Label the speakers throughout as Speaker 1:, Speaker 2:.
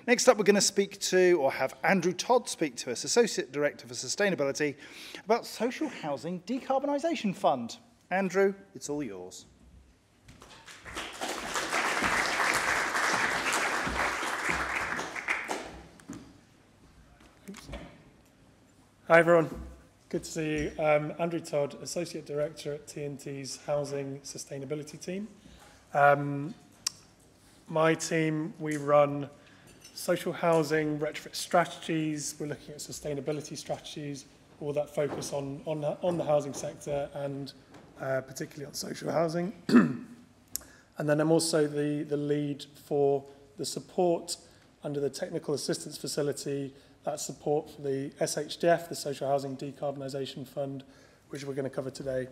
Speaker 1: Next up, we're going to speak to, or have Andrew Todd speak to us, Associate Director for Sustainability, about Social Housing Decarbonisation Fund. Andrew, it's all yours.
Speaker 2: Hi everyone, good to see you. Andrew Todd, Associate Director at TNT's Housing Sustainability team. My team, we run social housing retrofit strategies, we're looking at sustainability strategies, all that focus on the housing sector and particularly on social housing. And then I'm also the lead for the support under the Technical Assistance Facility, that support for the SHDF, the Social Housing Decarbonisation Fund, which we're going to cover today.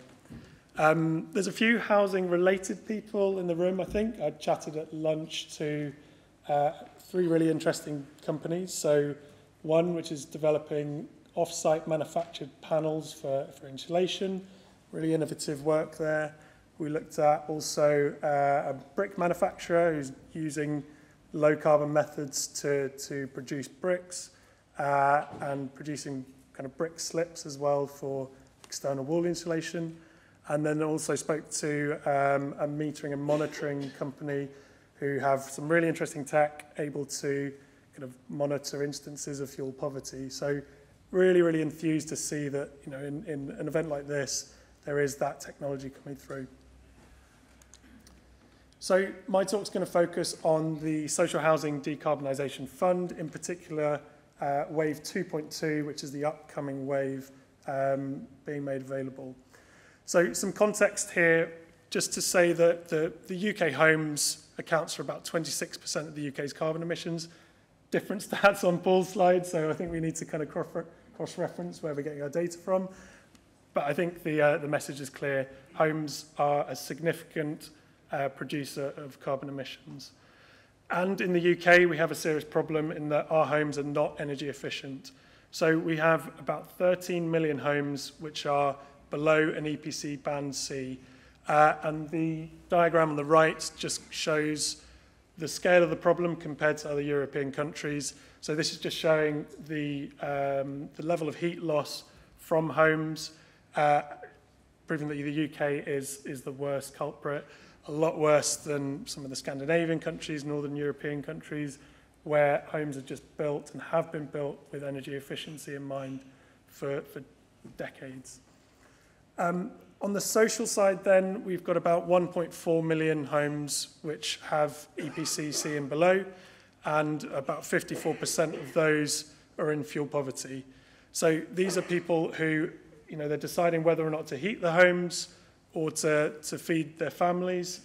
Speaker 2: There's a few housing-related people in the room, I think. I chatted at lunch to 3 really interesting companies. So one which is developing off-site manufactured panels for insulation, really innovative work there. We looked at also a brick manufacturer who's using low-carbon methods to produce bricks and producing kind of brick slips as well for external wall insulation. And then also spoke to a metering and monitoring company who have some really interesting tech able to kind of monitor instances of fuel poverty. So really, really enthused to see that, you know, in an event like this, there is that technology coming through. So my talk's going to focus on the Social Housing Decarbonisation Fund, in particular Wave 2.2, which is the upcoming wave being made available. So some context here, just to say that the UK homes accounts for about 26% of the UK's carbon emissions. Different stats on Paul's slide, so I think we need to kind of cross-reference where we're getting our data from. But I think the message is clear. Homes are a significant producer of carbon emissions. And in the UK, we have a serious problem in that our homes are not energy efficient. So we have about 13 million homes which are below an EPC band C. And the diagram on the right just shows the scale of the problem compared to other European countries. So this is just showing the level of heat loss from homes, proving that the UK is the worst culprit. A lot worse than some of the Scandinavian countries, Northern European countries, where homes are just built and have been built with energy efficiency in mind for decades. On the social side then, we've got about 1.4 million homes which have EPC C and below, and about 54% of those are in fuel poverty. So these are people who, you know, they're deciding whether or not to heat their homes or to feed their families.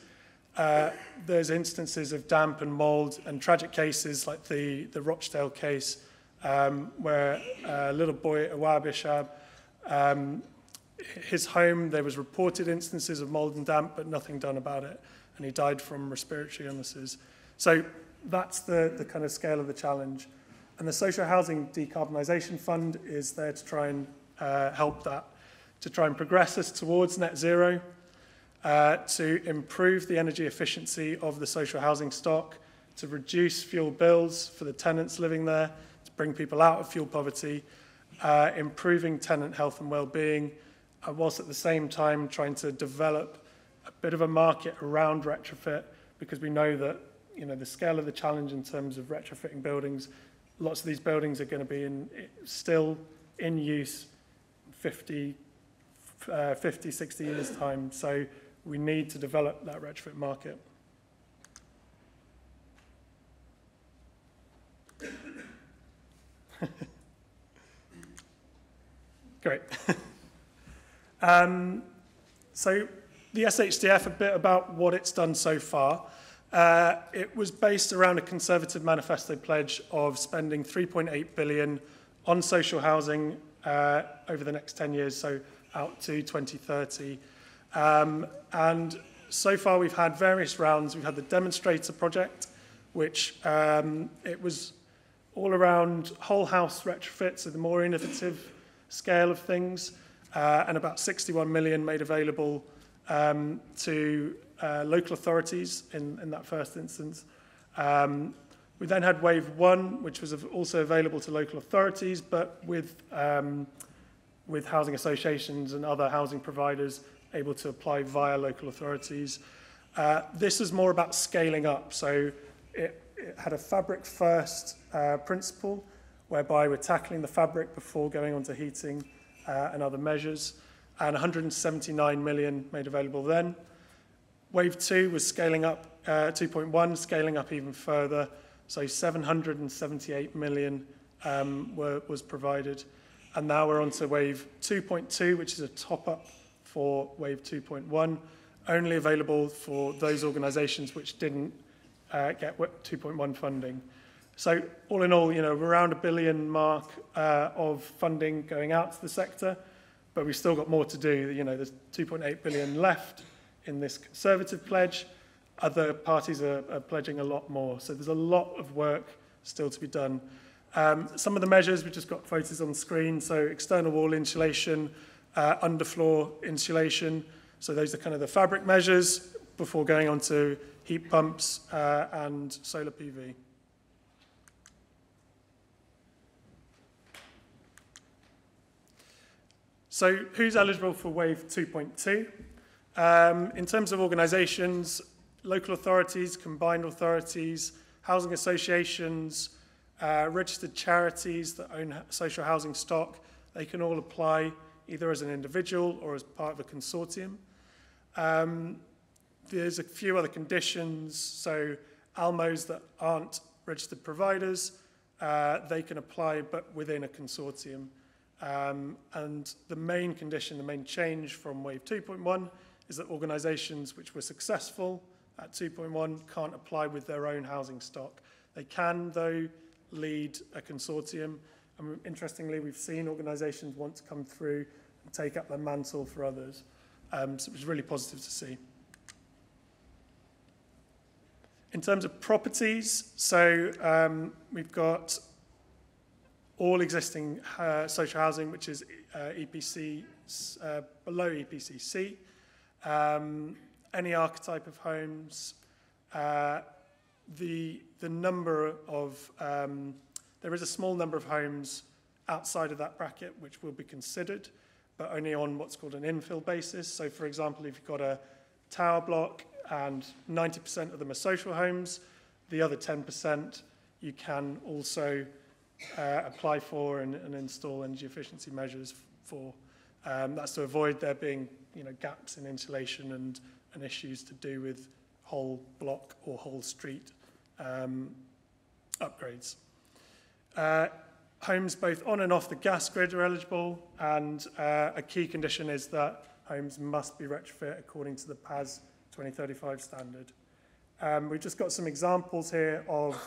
Speaker 2: There's instances of damp and mold and tragic cases like the Rochdale case where a little boy at Awabishab, his home, there was reported instances of mold and damp, but nothing done about it. And he died from respiratory illnesses. So that's the kind of scale of the challenge. And the Social Housing Decarbonisation Fund is there to try and help that, to try and progress us towards net zero, to improve the energy efficiency of the social housing stock, to reduce fuel bills for the tenants living there, to bring people out of fuel poverty, improving tenant health and well-being, whilst at the same time trying to develop a bit of a market around retrofit, because we know that, you know, the scale of the challenge in terms of retrofitting buildings, lots of these buildings are going to be still in use 50, 60 years' time. So we need to develop that retrofit market. Great. So the SHDF, a bit about what it's done so far. It was based around a Conservative manifesto pledge of spending 3.8 billion on social housing over the next 10 years, so out to 2030. And so far we've had various rounds. We've had the demonstrator project, which it was all around whole house retrofits, so the more innovative scale of things, and about 61 million made available to local authorities in that first instance. We then had wave 1, which was also available to local authorities, but with housing associations and other housing providers able to apply via local authorities. This is more about scaling up. So it had a fabric first principle, whereby we're tackling the fabric before going on to heating and other measures, and 179 million made available then. Wave 2 was scaling up, 2.1, scaling up even further, so 778 million was provided. And now we're on to wave 2.2, which is a top-up for wave 2.1, only available for those organisations which didn't get 2.1 funding. So all in all, around a billion mark of funding going out to the sector, but we've still got more to do. There's 2.8 billion left in this Conservative pledge. Other parties are pledging a lot more. So there's a lot of work still to be done. Some of the measures, we've just got photos on the screen. So external wall insulation, underfloor insulation. So those are kind of the fabric measures before going on to heat pumps and solar PV. So who's eligible for wave 2.2? In terms of organisations, local authorities, combined authorities, housing associations, registered charities that own social housing stock, they can all apply either as an individual or as part of a consortium. There's a few other conditions. So ALMOs that aren't registered providers, they can apply but within a consortium. And the main condition, the main change from wave 2.1 is that organisations which were successful at 2.1 can't apply with their own housing stock. They can, though, lead a consortium. And interestingly, we've seen organisations want to come through and take up the mantle for others. So it was really positive to see. In terms of properties, so we've got all existing social housing, which is EPC, below EPC C, any archetype of homes, the number of, there is a small number of homes outside of that bracket which will be considered, but only on what's called an infill basis. So for example, if you've got a tower block and 90% of them are social homes, the other 10% you can also apply for and install energy efficiency measures for. That's to avoid there being gaps in insulation and issues to do with whole block or whole street upgrades. Homes both on and off the gas grid are eligible, and a key condition is that homes must be retrofit according to the PAS 2035 standard. We've just got some examples here of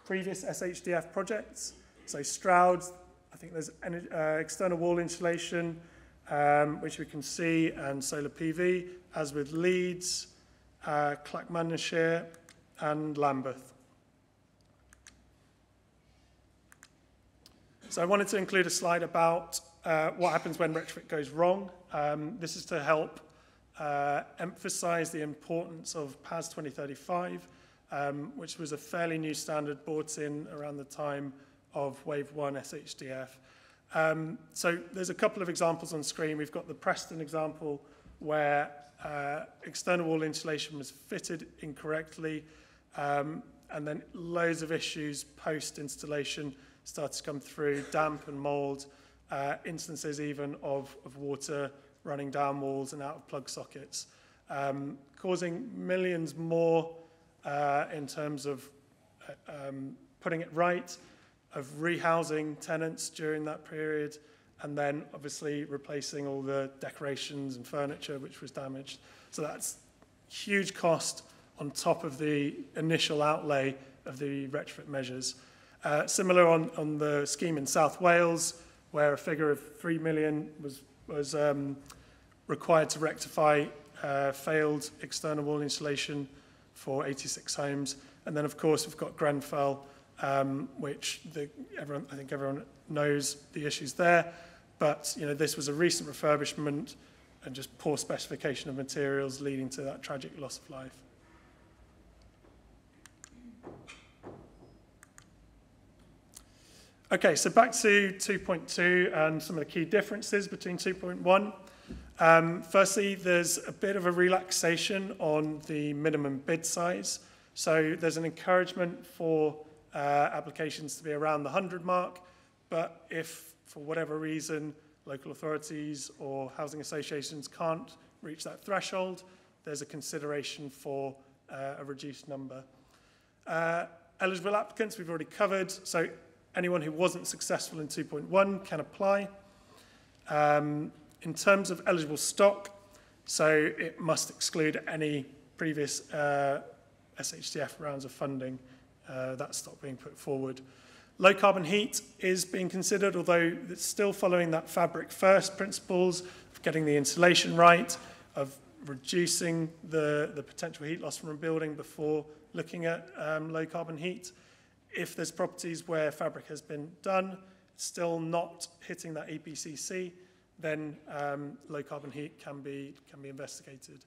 Speaker 2: previous SHDF projects. So Stroud, I think there's external wall insulation, which we can see, and solar PV, as with Leeds, Clackmannanshire, and Lambeth. So I wanted to include a slide about what happens when retrofit goes wrong. This is to help emphasize the importance of PAS 2035, which was a fairly new standard brought in around the time of Wave 1 SHDF. So there's a couple of examples on screen. We've got the Preston example where external wall insulation was fitted incorrectly, and then loads of issues post-installation started to come through, damp and mould, instances even of water running down walls and out of plug sockets, causing millions more in terms of putting it right, of rehousing tenants during that period, and then obviously replacing all the decorations and furniture which was damaged. So that's huge cost on top of the initial outlay of the retrofit measures. Similar on the scheme in South Wales, where a figure of 3 million was required to rectify failed external wall insulation for 86 homes. And then, of course, we've got Grenfell, which I think everyone knows the issues there. But this was a recent refurbishment and just poor specification of materials leading to that tragic loss of life. Okay, so back to 2.2 and some of the key differences between 2.1. Firstly, there's a bit of a relaxation on the minimum bid size. So there's an encouragement for applications to be around the 100 mark, but if for whatever reason local authorities or housing associations can't reach that threshold, there's a consideration for a reduced number. Eligible applicants we've already covered, so anyone who wasn't successful in 2.1 can apply. In terms of eligible stock, so it must exclude any previous SHDF rounds of funding, that stock being put forward. Low carbon heat is being considered, although it's still following that fabric first principles of getting the insulation right, of reducing the potential heat loss from a building before looking at low carbon heat. If there's properties where fabric has been done, still not hitting that EPCC, then low carbon heat can be investigated.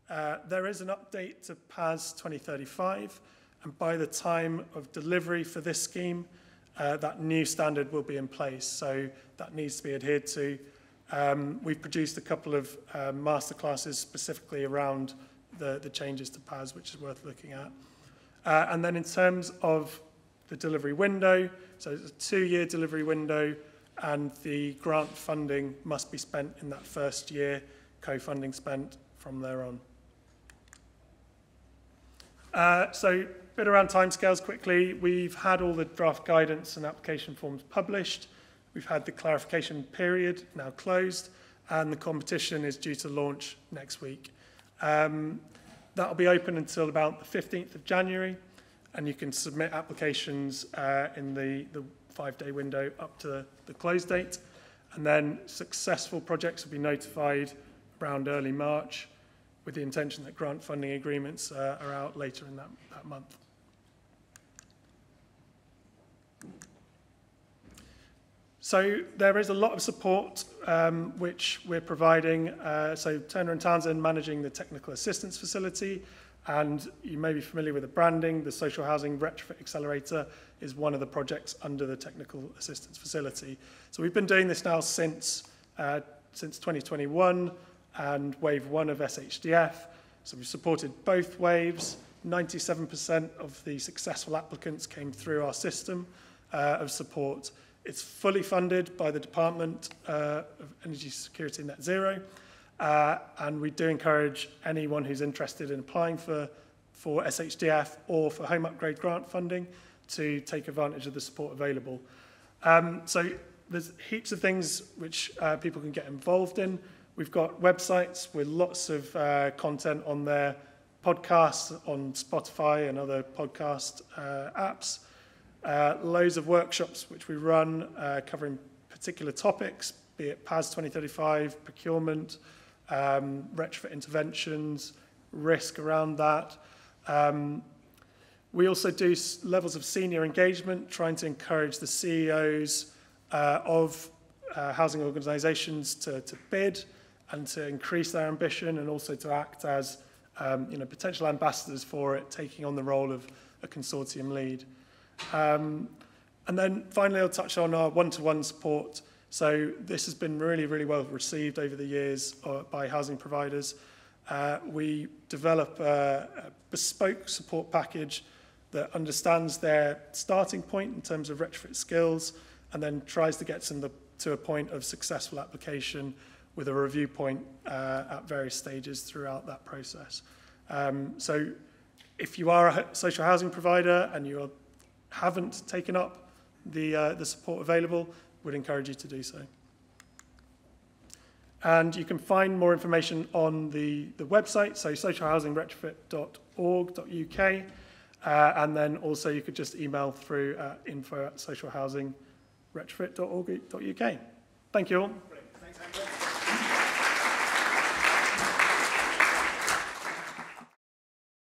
Speaker 2: There is an update to PAS 2035, and by the time of delivery for this scheme, that new standard will be in place, so that needs to be adhered to. We've produced a couple of masterclasses specifically around the changes to PAS, which is worth looking at. And then in terms of the delivery window, so it's a 2-year delivery window, and the grant funding must be spent in that first year, co-funding spent from there on. So a bit around timescales quickly. We've had all the draft guidance and application forms published. We've had the clarification period now closed, and the competition is due to launch next week. That'll be open until about the 15th of January, and you can submit applications in the 5-day window up to the close date. And then successful projects will be notified around early March, with the intention that grant funding agreements are out later in that month. So there is a lot of support which we're providing. So Turner & Townsend managing the technical assistance facility, and you may be familiar with the branding. The Social Housing Retrofit Accelerator is one of the projects under the technical assistance facility. So we've been doing this now since 2021 and wave 1 of SHDF. So we've supported both waves. 97% of the successful applicants came through our system of support. It's fully funded by the Department of Energy Security and Net Zero, and we do encourage anyone who's interested in applying for SHDF or for home upgrade grant funding to take advantage of the support available. So there's heaps of things which people can get involved in. We've got websites with lots of content on there, podcasts on Spotify and other podcast apps. Loads of workshops which we run covering particular topics, be it PAS 2035, procurement, retrofit interventions, risk around that. We also do levels of senior engagement, trying to encourage the CEOs of housing organisations to bid and to increase their ambition, and also to act as potential ambassadors for it, taking on the role of a consortium lead. And then finally, I'll touch on our one-to-one support. So this has been really, really well received over the years by housing providers. We develop a bespoke support package that understands their starting point in terms of retrofit skills, and then tries to get them to a point of successful application with a review point at various stages throughout that process. So if you are a social housing provider and you haven't taken up the support available, would encourage you to do so. And you can find more information on the website, so socialhousingretrofit.org.uk, and then also you could just email through info@socialhousingretrofit.org.uk. Thank you all.
Speaker 1: Thanks, Andrew.